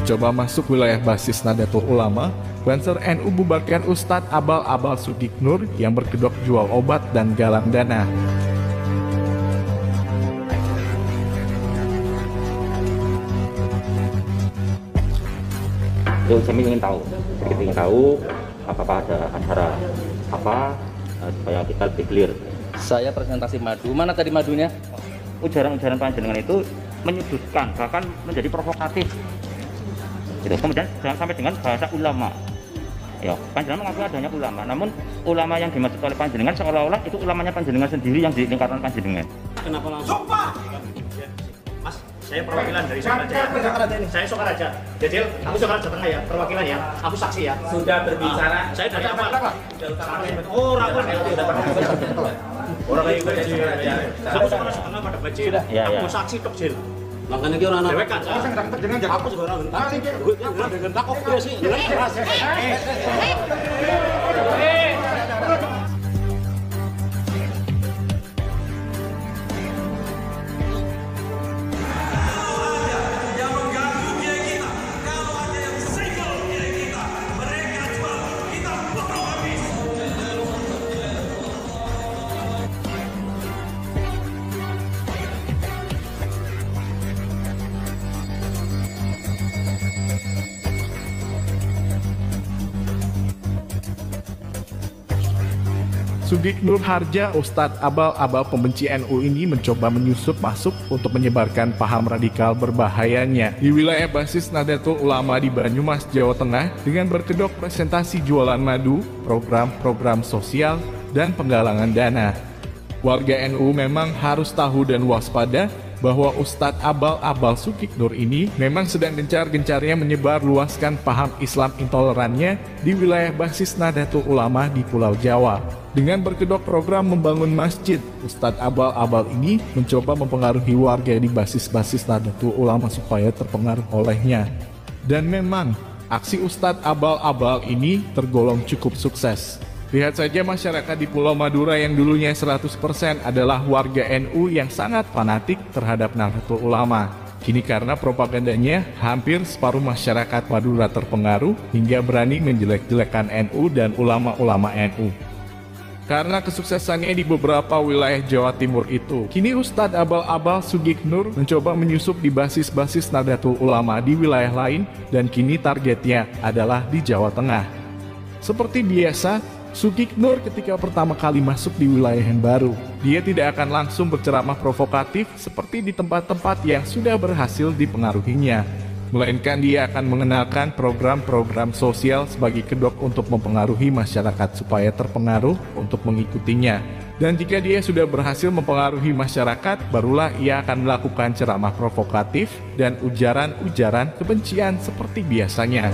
mencoba masuk wilayah basis Nahdlatul Ulama, Banser NU bubarkan Ustadz Abal-Abal Sugiknur yang berkedok jual obat dan galang dana. Kami ingin tahu, apakah ada acara apa supaya kita lebih clear. Saya presentasi madu. Mana tadi madunya? Ujaran-ujaran panjenengan itu menyudutkan, bahkan menjadi provokatif. Gitu. Kemudian sampai dengan bahasa ulama. Ya, panjenengan mengaku adanya ulama, namun ulama yang dimaksud oleh panjenengan seolah-olah itu ulamanya panjenengan sendiri yang di lingkaran panjenengan. Kenapa langsung? Sumpah! Mas, saya perwakilan dari Sokaraja ini. Saya Sokaraja. Jajil, aku Sokaraja Tengah ya, perwakilan ya. Aku saksi ya. Sudah berbicara. Saya dari apa? Oh, rapor ya. Orang kayak Jil. Aku Sokaraja Tengah pada Jil. Aku saksi tok Jil. Makanya kita orang dewekan. Saya sedang terjengan jangan aku juga orang. Gue dengan takut dia sih. Sugiknur Harja, Ustadz Abal-Abal pembenci NU ini mencoba menyusup masuk untuk menyebarkan paham radikal berbahayanya di wilayah basis Nahdlatul Ulama di Banyumas, Jawa Tengah dengan berkedok presentasi jualan madu, program-program sosial, dan penggalangan dana. Warga NU memang harus tahu dan waspada bahwa Ustadz Abal-Abal Sugiknur ini memang sedang gencar-gencarnya menyebar luaskan paham Islam intolerannya di wilayah basis Nahdlatul Ulama di Pulau Jawa. Dengan berkedok program membangun masjid, Ustadz Abal-Abal ini mencoba mempengaruhi warga di basis-basis Nahdlatul Ulama supaya terpengaruh olehnya. Dan memang, aksi Ustadz Abal-Abal ini tergolong cukup sukses. Lihat saja masyarakat di Pulau Madura yang dulunya 100% adalah warga NU yang sangat fanatik terhadap Nahdlatul Ulama. Kini karena propagandanya, hampir separuh masyarakat Madura terpengaruh hingga berani menjelek-jelekan NU dan ulama-ulama NU. Karena kesuksesannya di beberapa wilayah Jawa Timur itu, kini Ustadz Abal-Abal Sugiknur mencoba menyusup di basis-basis Nahdlatul Ulama di wilayah lain dan kini targetnya adalah di Jawa Tengah. Seperti biasa, Sugiknur ketika pertama kali masuk di wilayah yang baru, dia tidak akan langsung berceramah provokatif seperti di tempat-tempat yang sudah berhasil dipengaruhinya. Melainkan dia akan mengenalkan program-program sosial sebagai kedok untuk mempengaruhi masyarakat supaya terpengaruh untuk mengikutinya. Dan jika dia sudah berhasil mempengaruhi masyarakat, barulah ia akan melakukan ceramah provokatif dan ujaran-ujaran kebencian seperti biasanya.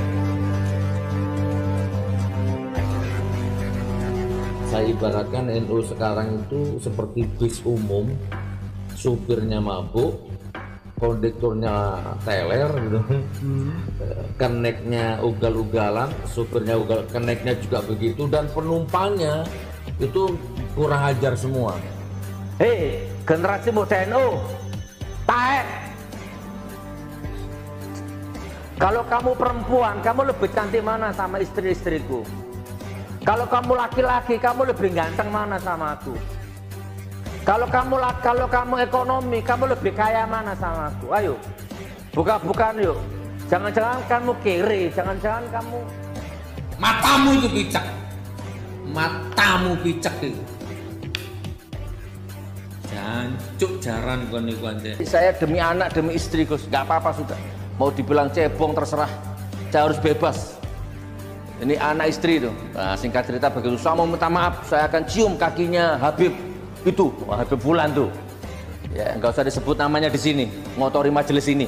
Saya ibaratkan NU sekarang itu seperti bis umum, supirnya mabuk, kondekturnya teler gitu, keneknya ugal-ugalan, supirnya ugal, keneknya juga begitu, dan penumpangnya itu kurang ajar semua. Hei, generasi muda NU, taek. Kalau kamu perempuan, kamu lebih cantik mana sama istri-istriku? Kalau kamu laki-laki, kamu lebih ganteng mana sama aku? Kalau kamu ekonomi, kamu lebih kaya mana sama aku? Ayo, bukan yuk. Jangan-jangan kamu kiri, jangan-jangan kamu. Matamu itu picek, matamu picek itu. Jancuk jaran kon niku ante. Saya demi anak, demi istri Gus, nggak apa-apa sudah. Mau dibilang cebong terserah, saya harus bebas. Ini anak istri itu. Nah, singkat cerita begitu. Saya mau minta maaf, saya akan cium kakinya Habib. Itu Habib Fulan tuh, ya nggak usah disebut namanya di sini, ngotori majelis ini.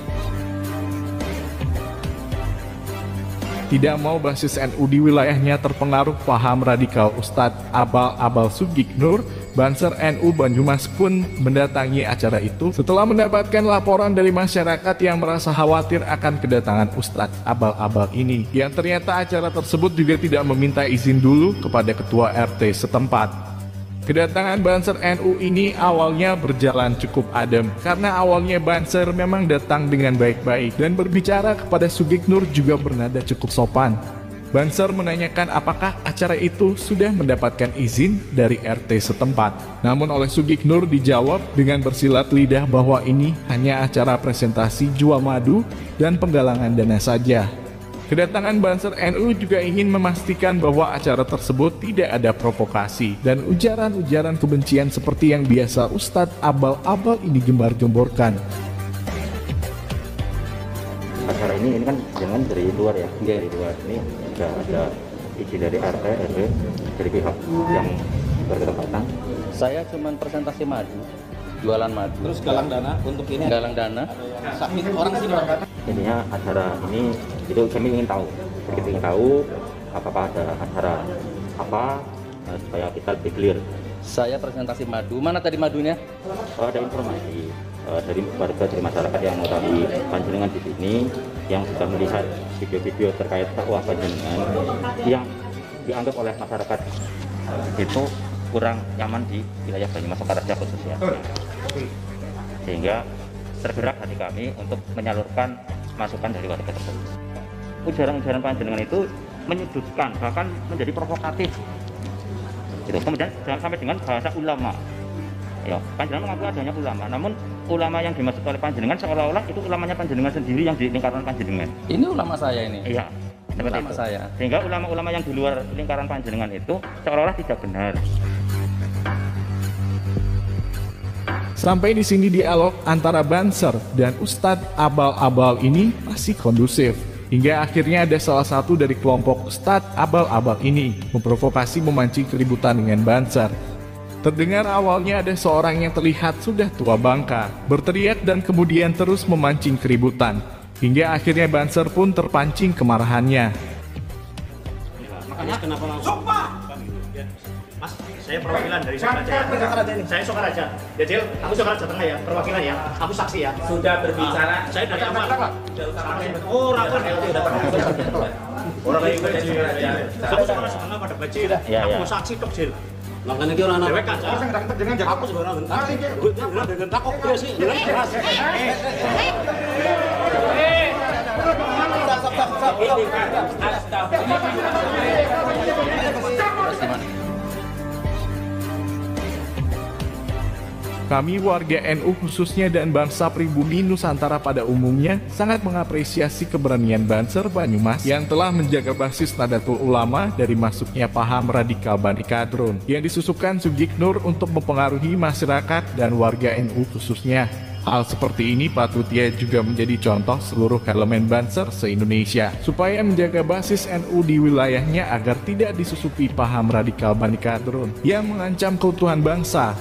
Tidak mau basis NU di wilayahnya terpengaruh paham radikal Ustadz Abal-Abal Sugiknur, Banser NU Banyumas pun mendatangi acara itu setelah mendapatkan laporan dari masyarakat yang merasa khawatir akan kedatangan Ustadz Abal-Abal ini, yang ternyata acara tersebut juga tidak meminta izin dulu kepada ketua RT setempat. Kedatangan Banser NU ini awalnya berjalan cukup adem, karena awalnya Banser memang datang dengan baik-baik dan berbicara kepada Sugiknur juga bernada cukup sopan. Banser menanyakan apakah acara itu sudah mendapatkan izin dari RT setempat. Namun oleh Sugiknur dijawab dengan bersilat lidah bahwa ini hanya acara presentasi jual madu dan penggalangan dana saja. Kedatangan Banser NU juga ingin memastikan bahwa acara tersebut tidak ada provokasi dan ujaran-ujaran kebencian seperti yang biasa Ustadz abal-abal ini gembar-gemborkan. Acara ini kan jangan dari luar ya, dari luar ini sudah ada izin dari RT, RW, dari pihak yang berketepatan. Saya cuma presentasi madu, jualan madu. Terus galang dana untuk ini. Galang dana. Sakit orang sini orang. Jadinya acara ini itu kami ingin tahu, sedikit ingin tahu apakah ada acara apa supaya kita lebih clear. Saya presentasi madu. Mana tadi madunya? Ada informasi dari warga, dari masyarakat yang mengetahui panjenengan di sini, yang sudah melihat video-video terkait dakwah panjenengan yang dianggap oleh masyarakat itu kurang nyaman di wilayah Banyumas Sokaraja khususnya, sehingga tergerak hati kami untuk menyalurkan masukan dari warga tersebut. Ujaran-ujaran panjenengan itu menyudutkan, bahkan menjadi provokatif. Gitu. Kemudian sampai dengan bahasa ulama. Ya, panjenengan mengaku adanya ulama, namun ulama yang dimaksud oleh panjenengan seolah-olah itu ulamanya panjenengan sendiri yang di lingkaran panjenengan. Ini ulama saya ini. Iya, seperti ulama itu. Saya. Sehingga ulama-ulama yang di luar lingkaran panjenengan itu seolah-olah tidak benar. Sampai di sini dialog antara Banser dan Ustadz abal-abal ini masih kondusif. Hingga akhirnya ada salah satu dari kelompok Ustadz abal-abal ini memprovokasi memancing keributan dengan Banser. Terdengar awalnya ada seorang yang terlihat sudah tua bangka, berteriak dan kemudian terus memancing keributan. Hingga akhirnya Banser pun terpancing kemarahannya. Makanya kenapa langsung? Mas, saya perwakilan dari Sokaraja ini. Saya Sokaraja. Ya, Cil, aku Sokaraja Tengah ya, perwakilan ya. Aku saksi ya. Sudah berbicara. Saya dari awal. Oh, rapor ya. Orang lain bajil. Aku Sokaraja Tengah pada bajil. Aku saksi tok, Cil. Makanya kira anak dewek aja. Aku juga orang bentar. Gue dengan takut dia sih. Kami warga NU khususnya dan bangsa pribumi Nusantara pada umumnya sangat mengapresiasi keberanian Banser Banyumas yang telah menjaga basis Nahdlatul Ulama dari masuknya paham radikal Bani Kadrun yang disusupkan Sugiknur untuk mempengaruhi masyarakat dan warga NU khususnya. Hal seperti ini patutnya juga menjadi contoh seluruh elemen Banser se-Indonesia supaya menjaga basis NU di wilayahnya agar tidak disusupi paham radikal Bani Kadrun yang mengancam keutuhan bangsa.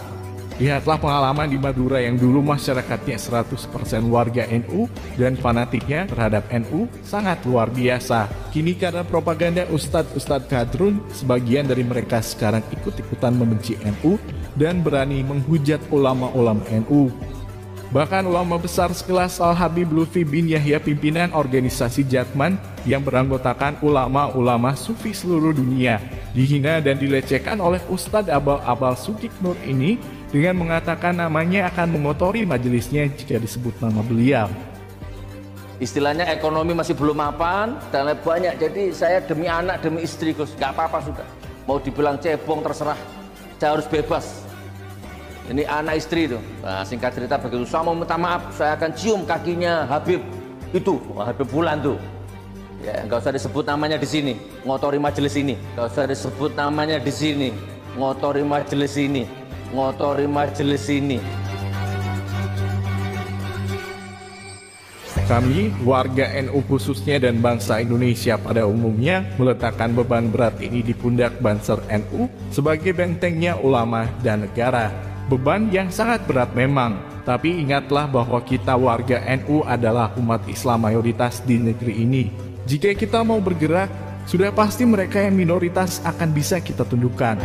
Lihatlah pengalaman di Madura yang dulu masyarakatnya 100% warga NU dan fanatiknya terhadap NU sangat luar biasa. Kini karena propaganda Ustadz Kadrun, sebagian dari mereka sekarang ikut-ikutan membenci NU dan berani menghujat ulama-ulama NU. Bahkan ulama besar sekelas Al-Habib Lutfi bin Yahya pimpinan organisasi Jatman yang beranggotakan ulama-ulama sufi seluruh dunia dihina dan dilecehkan oleh Ustadz abal-abal Sugiknur ini dengan mengatakan namanya akan mengotori majelisnya jika disebut nama beliau. Istilahnya ekonomi masih belum mapan dan banyak, jadi saya demi anak, demi istri, Gus, gak apa-apa sudah. Mau dibilang cebong terserah, saya harus bebas. Ini anak istri itu. Nah, singkat cerita begitu, saya mau minta maaf, saya akan cium kakinya Habib itu, Habib Fulan tuh. Ya, nggak usah disebut namanya di sini, ngotori majelis ini. Nggak usah disebut namanya di sini, ngotori majelis ini, ngotori majelis ini. Kami, warga NU khususnya dan bangsa Indonesia pada umumnya, meletakkan beban berat ini di pundak Banser NU sebagai bentengnya ulama dan negara. Beban yang sangat berat memang, tapi ingatlah bahwa kita warga NU adalah umat Islam mayoritas di negeri ini. Jika kita mau bergerak, sudah pasti mereka yang minoritas akan bisa kita tundukkan.